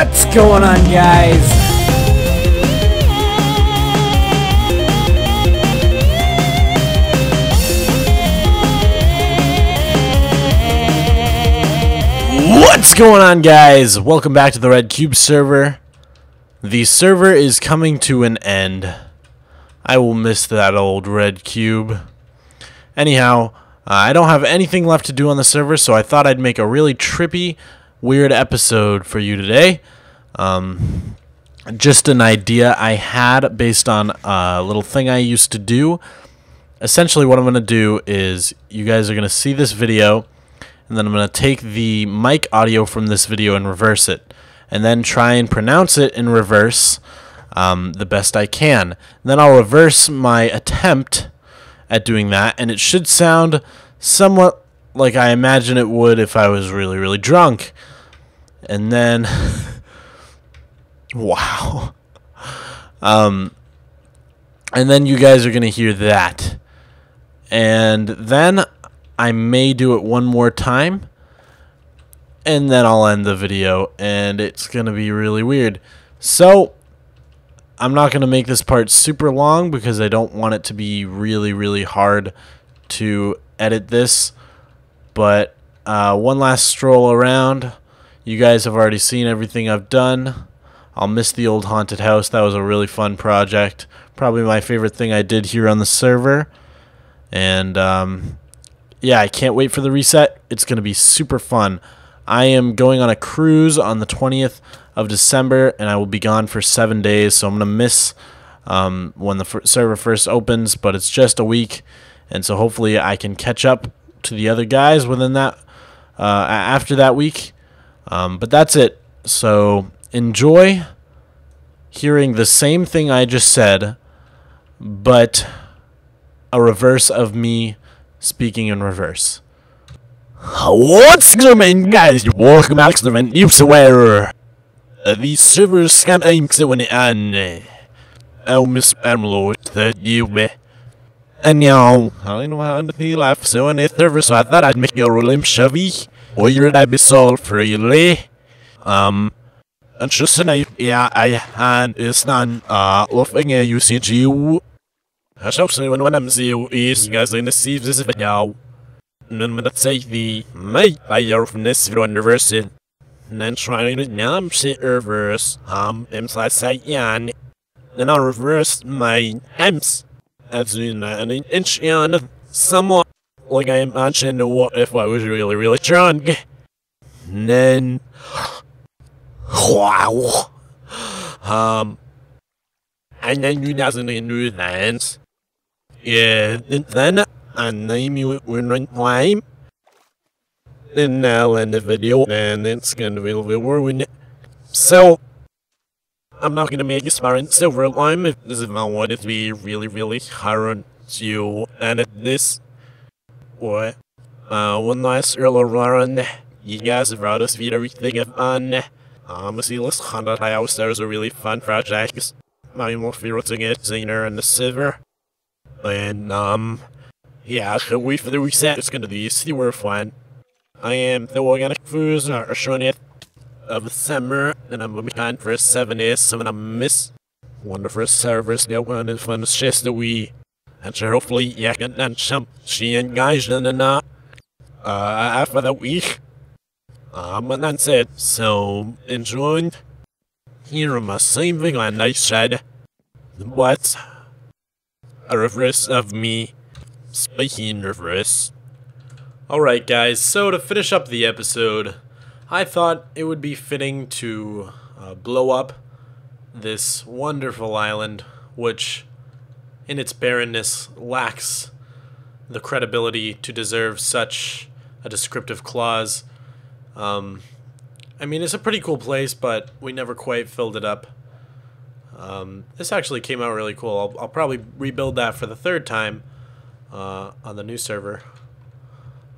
What's going on, guys? What's going on, guys? Welcome back to the Red Cube server. The server is coming to an end. I will miss that old Red Cube. Anyhow, I don't have anything left to do on the server, so I thought I'd make a really trippy, weird episode for you today. Just an idea I had based on a little thing I used to do. Essentially, what I'm going to do is you guys are going to see this video, and then I'm going to take the mic audio from this video and reverse it, and then try and pronounce it in reverse the best I can. And then I'll reverse my attempt at doing that, and it should sound somewhat like I imagine it would if I was really, really drunk. And then, wow. And then you guys are going to hear that. And then I may do it one more time, and then I'll end the video, and it's going to be really weird. So, I'm not going to make this part super long because I don't want it to be really, really hard to edit this. But one last stroll around. You guys have already seen everything I've done. I'll miss the old haunted house. That was a really fun project. Probably my favorite thing I did here on the server. And yeah, I can't wait for the reset. It's going to be super fun. I am going on a cruise on the 20th of December, and I will be gone for 7 days, so I'm going to miss when the server first opens, but it's just a week, and so hopefully I can catch up to the other guys within that, after that week. But that's it. So enjoy hearing the same thing I just said, but a reverse of me speaking in reverse. What's going on, guys? Welcome back to the Red Cube server. The server scam aims to win it, and Miss MacLeod that you be. And now, I know how to feel life so on the server, so I thought I'd make your limb shovey, or you'd be sold freely. And just tonight, yeah, I had this done, offering a UCG. I shall say when I'm you guys in the see this video. And then let's take the mic audio from this video and reverse it. And then try to now shit reverse, inside say yan. Then I'll reverse my hems. As in an inch on somewhat like I imagined what if I was really, really drunk. And then, wow. And then you doesn't do that. Yeah, and then I name you when time. And now in the video, and it's gonna be a little bit ruined. So, I'm not gonna make a smart silver line if this is not what it to be really, really hard to edit this. What? One last earlier run. You guys have brought us everything fun. See, this haunted house, there's a really fun project. My most favorite thing is Zayner and the server. And, yeah, I can't wait for the reset. It's gonna be super fun. I am the organic foods are showing it of December, and I'm gonna be gone for 7 days, so I'm gonna miss one of the first servers. They're one of the funnest shits that we, and so hopefully, yeah, can then jump. She and guys, and after that week, and that's it. So, enjoy. Here are my same thing on I said, but a reverse of me speaking in reverse. Alright guys, so to finish up the episode, I thought it would be fitting to blow up this wonderful island, which in its barrenness lacks the credibility to deserve such a descriptive clause. I mean, it's a pretty cool place, but we never quite filled it up. This actually came out really cool. I'll probably rebuild that for the third time on the new server.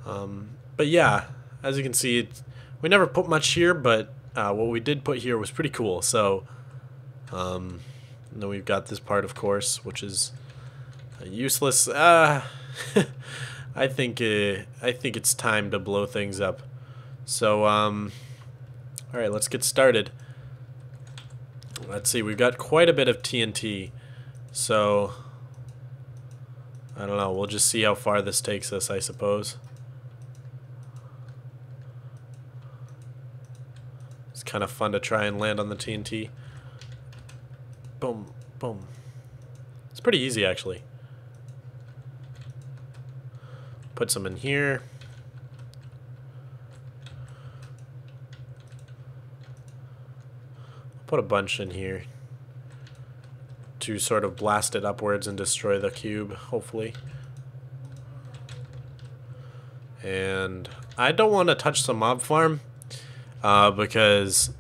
But yeah, as you can see, we never put much here, but what we did put here was pretty cool. So, then we've got this part, of course, which is useless. I think it's time to blow things up. So, all right, let's get started. Let's see, we've got quite a bit of TNT, so I don't know, we'll just see how far this takes us, I suppose. It's kind of fun to try and land on the TNT. Boom, boom. It's pretty easy, actually. Put some in here. Put a bunch in here to sort of blast it upwards and destroy the cube, hopefully. And I don't want to touch the mob farm because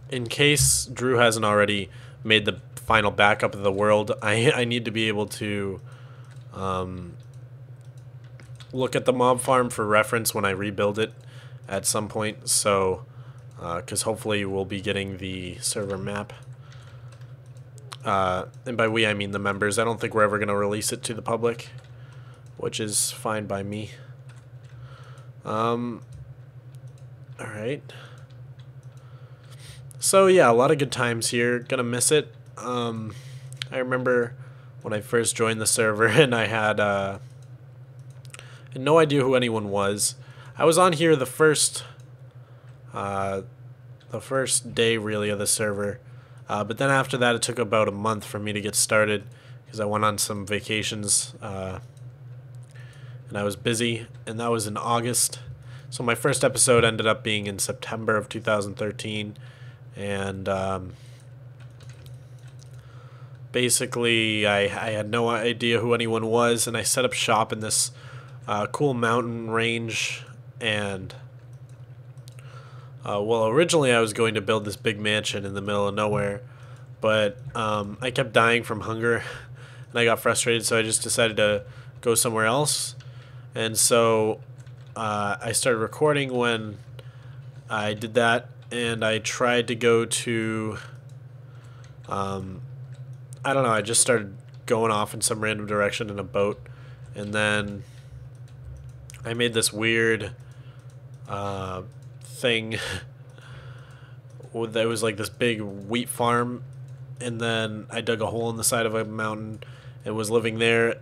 in case Drew hasn't already made the final backup of the world, I need to be able to look at the mob farm for reference when I rebuild it at some point. So because hopefully we'll be getting the server map. And by we, I mean the members. I don't think we're ever going to release it to the public, which is fine by me. Alright. So yeah, a lot of good times here. Gonna miss it. I remember when I first joined the server and I had no idea who anyone was. I was on here the first day really of the server, but then after that it took about a month for me to get started because I went on some vacations and I was busy, and that was in August. So my first episode ended up being in September of 2013, and basically I had no idea who anyone was, and I set up shop in this cool mountain range. And well, originally I was going to build this big mansion in the middle of nowhere, but I kept dying from hunger and I got frustrated, so I just decided to go somewhere else. And so I started recording when I did that, and I tried to go to I don't know, I just started going off in some random direction in a boat, and then I made this weird thing that was like this big wheat farm, and then I dug a hole in the side of a mountain and was living there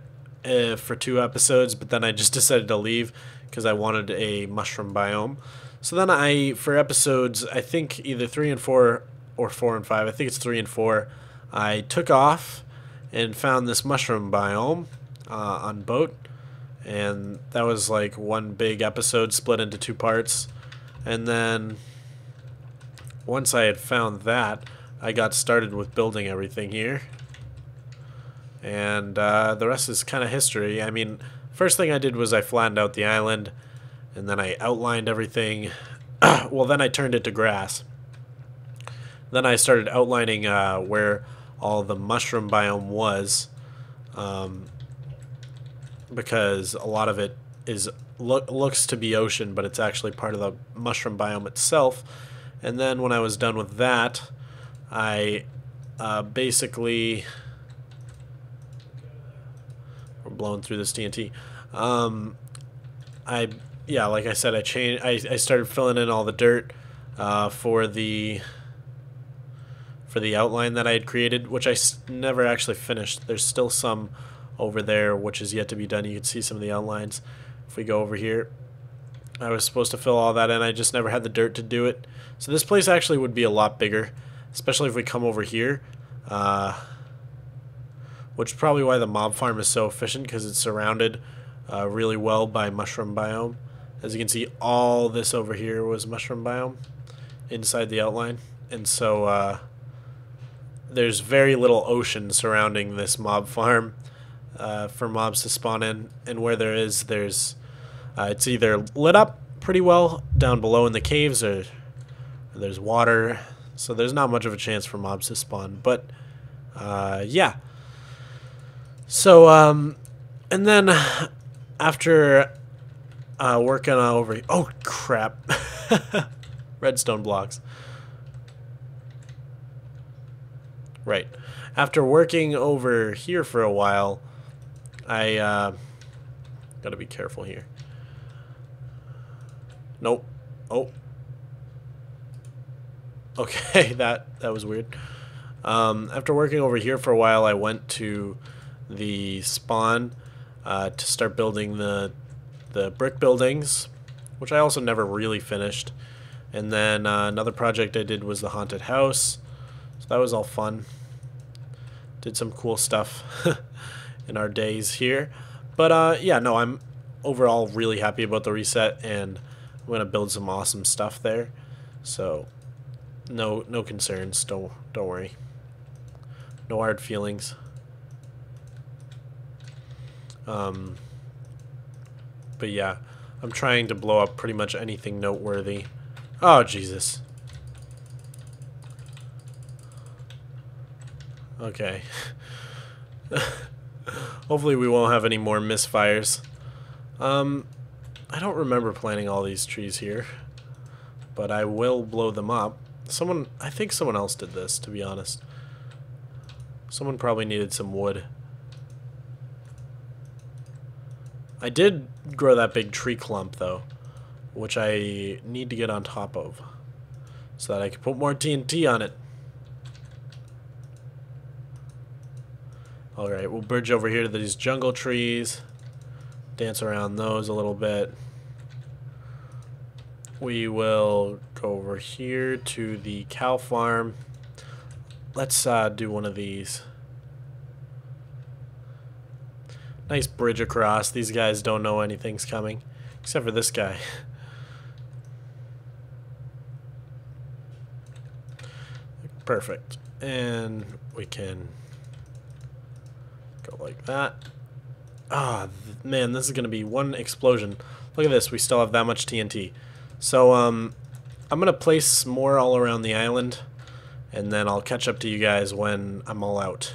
for 2 episodes, but then I just decided to leave because I wanted a mushroom biome. So then for episodes, I think either 3 and 4 or 4 and 5, I think it's 3 and 4, I took off and found this mushroom biome on boat. And that was like one big episode split into 2 parts. And then once I had found that, I got started with building everything here. And the rest is kind of history. I mean, first thing I did was I flattened out the island, and then I outlined everything. Well, then I turned it to grass. Then I started outlining where all the mushroom biome was. Because a lot of it looks to be ocean, but it's actually part of the mushroom biome itself. And then when I was done with that, I basically... We're blowing through this TNT. Yeah, like I said, I started filling in all the dirt for the outline that I had created, which I never actually finished. There's still some over there which is yet to be done. You can see some of the outlines. If we go over here, I was supposed to fill all that in. I just never had the dirt to do it. So this place actually would be a lot bigger, especially if we come over here, which is probably why the mob farm is so efficient, because it's surrounded really well by mushroom biome. As you can see, all this over here was mushroom biome inside the outline, and so there's very little ocean surrounding this mob farm for mobs to spawn in, and where there is, there's it's either lit up pretty well down below in the caves, or there's water, so there's not much of a chance for mobs to spawn. But yeah, so and then after working over, oh crap, redstone blocks. Right. After working over here for a while, I gotta be careful here. Nope. Oh. Okay, that was weird. After working over here for a while, I went to the spawn to start building the brick buildings, which I also never really finished. And then another project I did was the haunted house, so that was all fun. Did some cool stuff in our days here. But yeah, no, I'm overall really happy about the reset, and I'm gonna build some awesome stuff there. So no concerns. Don't worry. No hard feelings. But yeah, I'm trying to blow up pretty much anything noteworthy. Oh, Jesus. Okay. Hopefully we won't have any more misfires. I don't remember planting all these trees here, but I will blow them up. I think someone else did this, to be honest. Someone probably needed some wood. I did grow that big tree clump, though, which I need to get on top of so that I can put more TNT on it. Alright, we'll bridge over here to these jungle trees, dance around those a little bit. We will go over here to the cow farm. Let's do one of these. Nice bridge across. These guys don't know anything's coming, except for this guy. Perfect. And we can go like that. Ah, man, this is going to be one explosion. Look at this. We still have that much TNT. So, I'm going to place more all around the island, and then I'll catch up to you guys when I'm all out.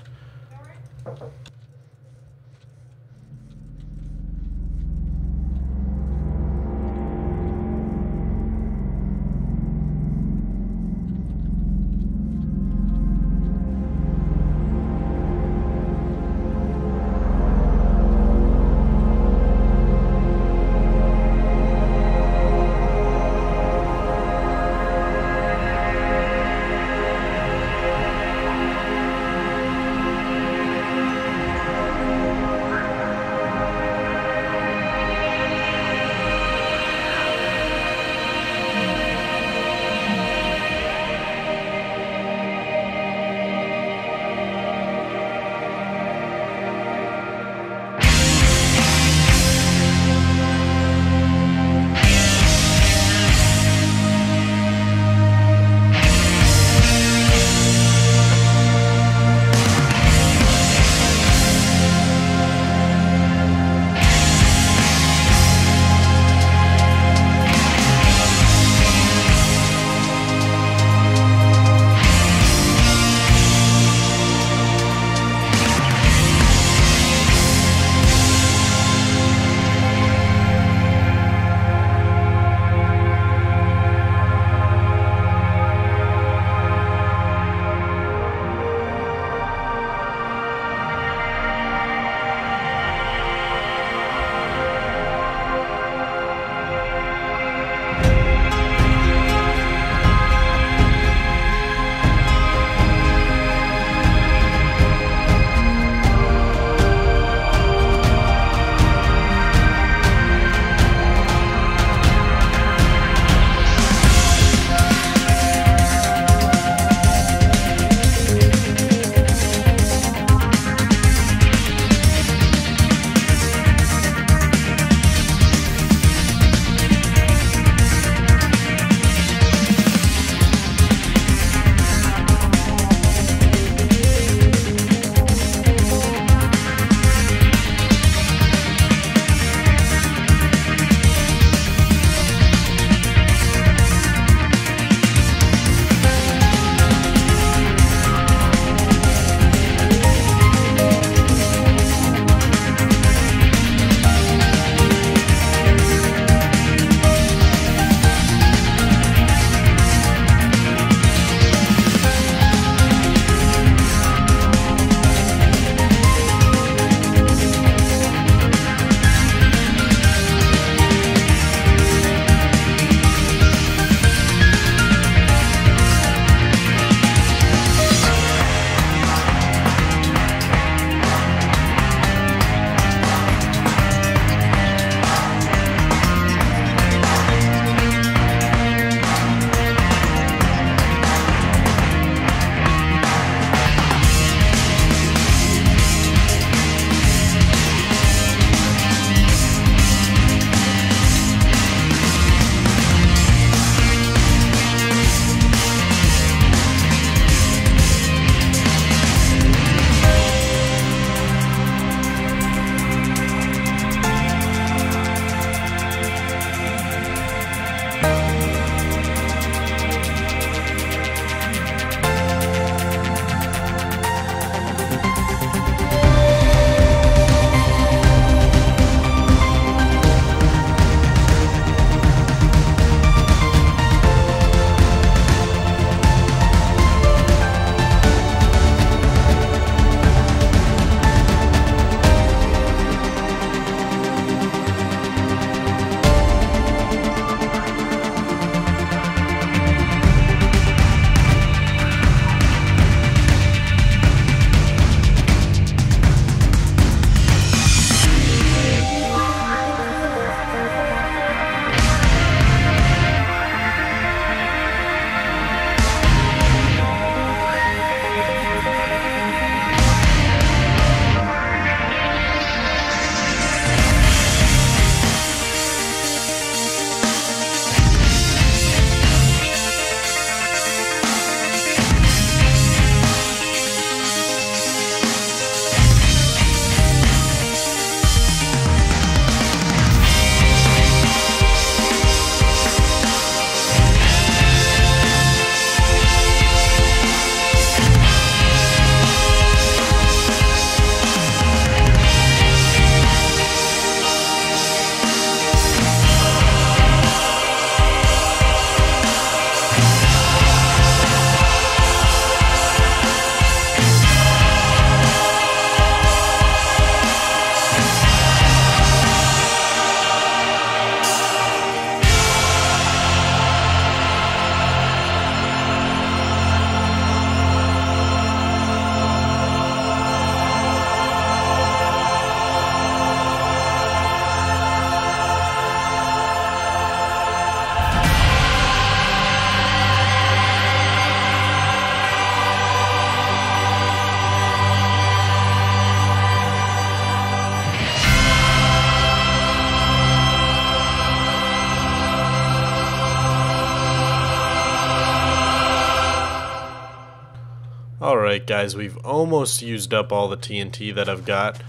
Alright guys, we've almost used up all the TNT that I've got,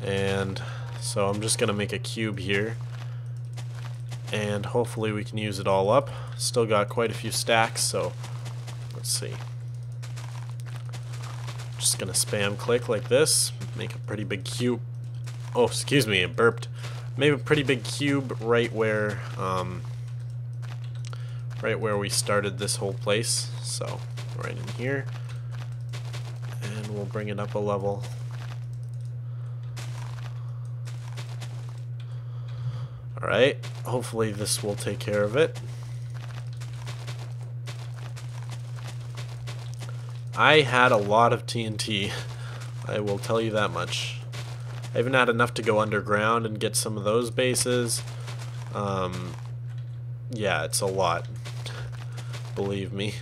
and so I'm just gonna make a cube here, and hopefully we can use it all up. Still got quite a few stacks, so let's see. Just gonna spam click like this, make a pretty big cube. Oh, excuse me, it burped. Make a pretty big cube right where we started this whole place. So right in here. And we'll bring it up a level. Alright, hopefully this will take care of it. I had a lot of TNT, I will tell you that much. I even had enough to go underground and get some of those bases. Yeah, it's a lot, believe me.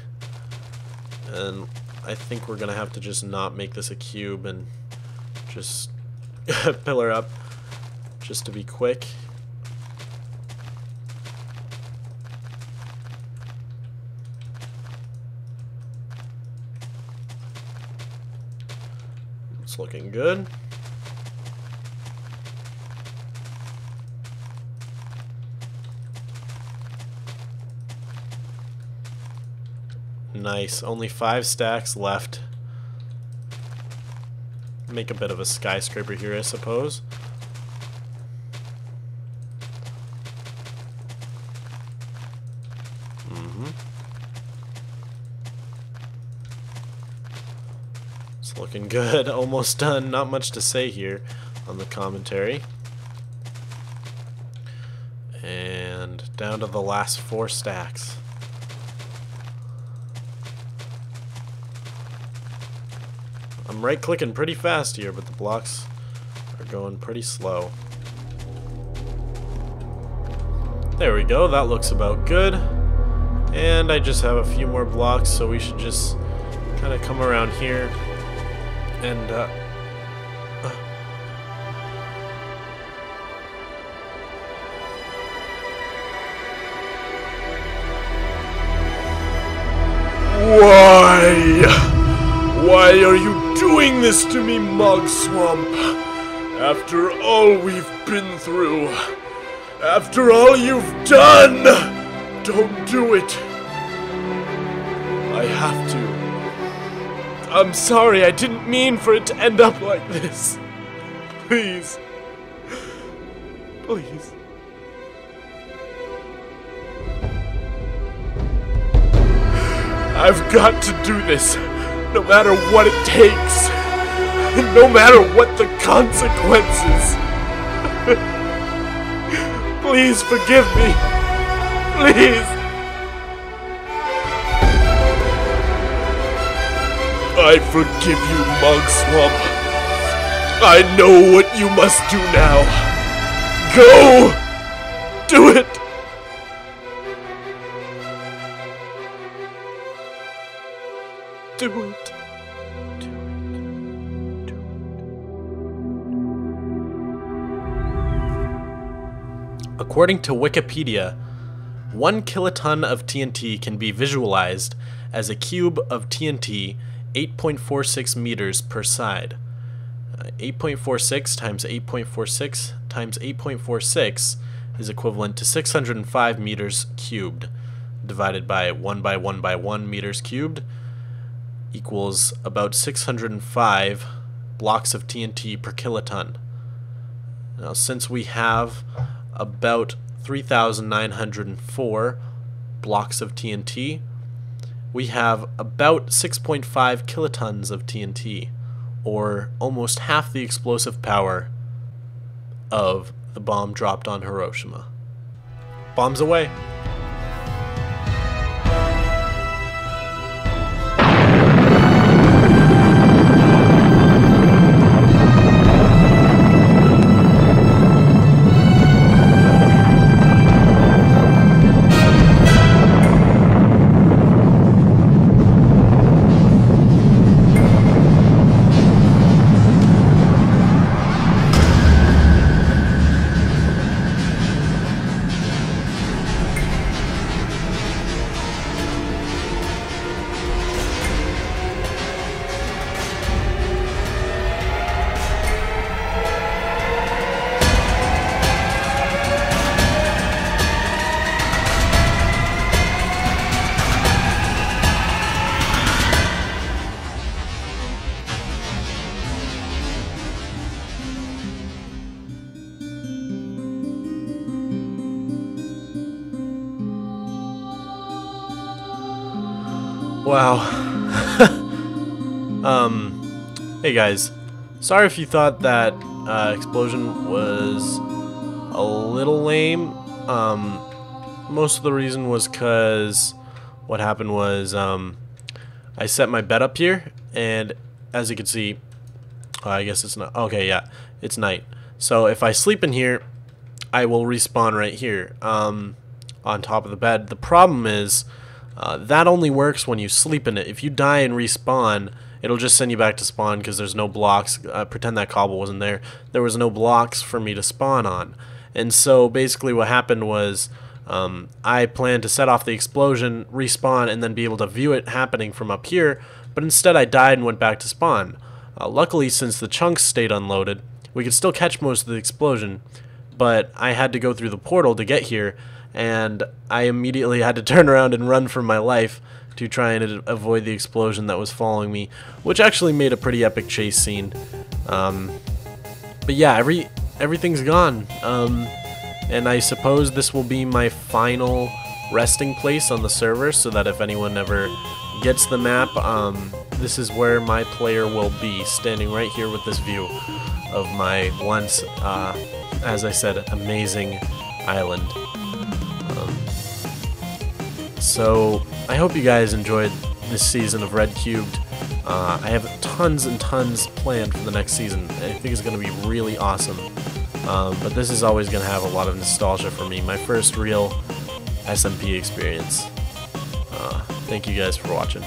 And I think we're gonna have to just not make this a cube and just pillar up just to be quick. It's looking good. Nice, only 5 stacks left. Make a bit of a skyscraper here, I suppose. It's looking good, almost done. Not much to say here on the commentary. And down to the last 4 stacks. I'm right clicking pretty fast here, but the blocks are going pretty slow. There we go, that looks about good. And I just have a few more blocks, so we should just kind of come around here and Why are you doing this to me, Mogswamp? After all we've been through, after all you've done, don't do it. I have to. I'm sorry, I didn't mean for it to end up like this. Please. Please. I've got to do this. No matter what it takes, no matter what the consequences. Please forgive me. Please. I forgive you, Mogswamp. I know what you must do now. Go! Do it! Do it. Do it. Do it. According to Wikipedia, 1 kiloton of TNT can be visualized as a cube of TNT 8.46 meters per side. 8.46 times 8.46 times 8.46 is equivalent to 605 meters cubed, divided by 1 by 1 by 1 meters cubed, equals about 605 blocks of TNT per kiloton. Now, since we have about 3,904 blocks of TNT, we have about 6.5 kilotons of TNT, or almost half the explosive power of the bomb dropped on Hiroshima. Bombs away! Wow. Hey guys. Sorry if you thought that explosion was a little lame. Most of the reason was because what happened was I set my bed up here, and as you can see, I guess it's not. Okay, yeah, it's night. So if I sleep in here, I will respawn right here on top of the bed. The problem is that only works when you sleep in it. If you die and respawn, it'll just send you back to spawn because there's no blocks. Pretend that cobble wasn't there. There was no blocks for me to spawn on. And so basically what happened was I planned to set off the explosion, respawn, and then be able to view it happening from up here, but instead I died and went back to spawn. Luckily, since the chunks stayed unloaded, we could still catch most of the explosion, but I had to go through the portal to get here, and I immediately had to turn around and run for my life to try and avoid the explosion that was following me, which actually made a pretty epic chase scene. But yeah, everything's gone. And I suppose this will be my final resting place on the server, so that if anyone ever gets the map, this is where my player will be, standing right here with this view of my once, as I said, amazing island. So I hope you guys enjoyed this season of Red Cubed. I have tons and tons planned for the next season. I think it's going to be really awesome. But this is always going to have a lot of nostalgia for me. My first real SMP experience. Thank you guys for watching.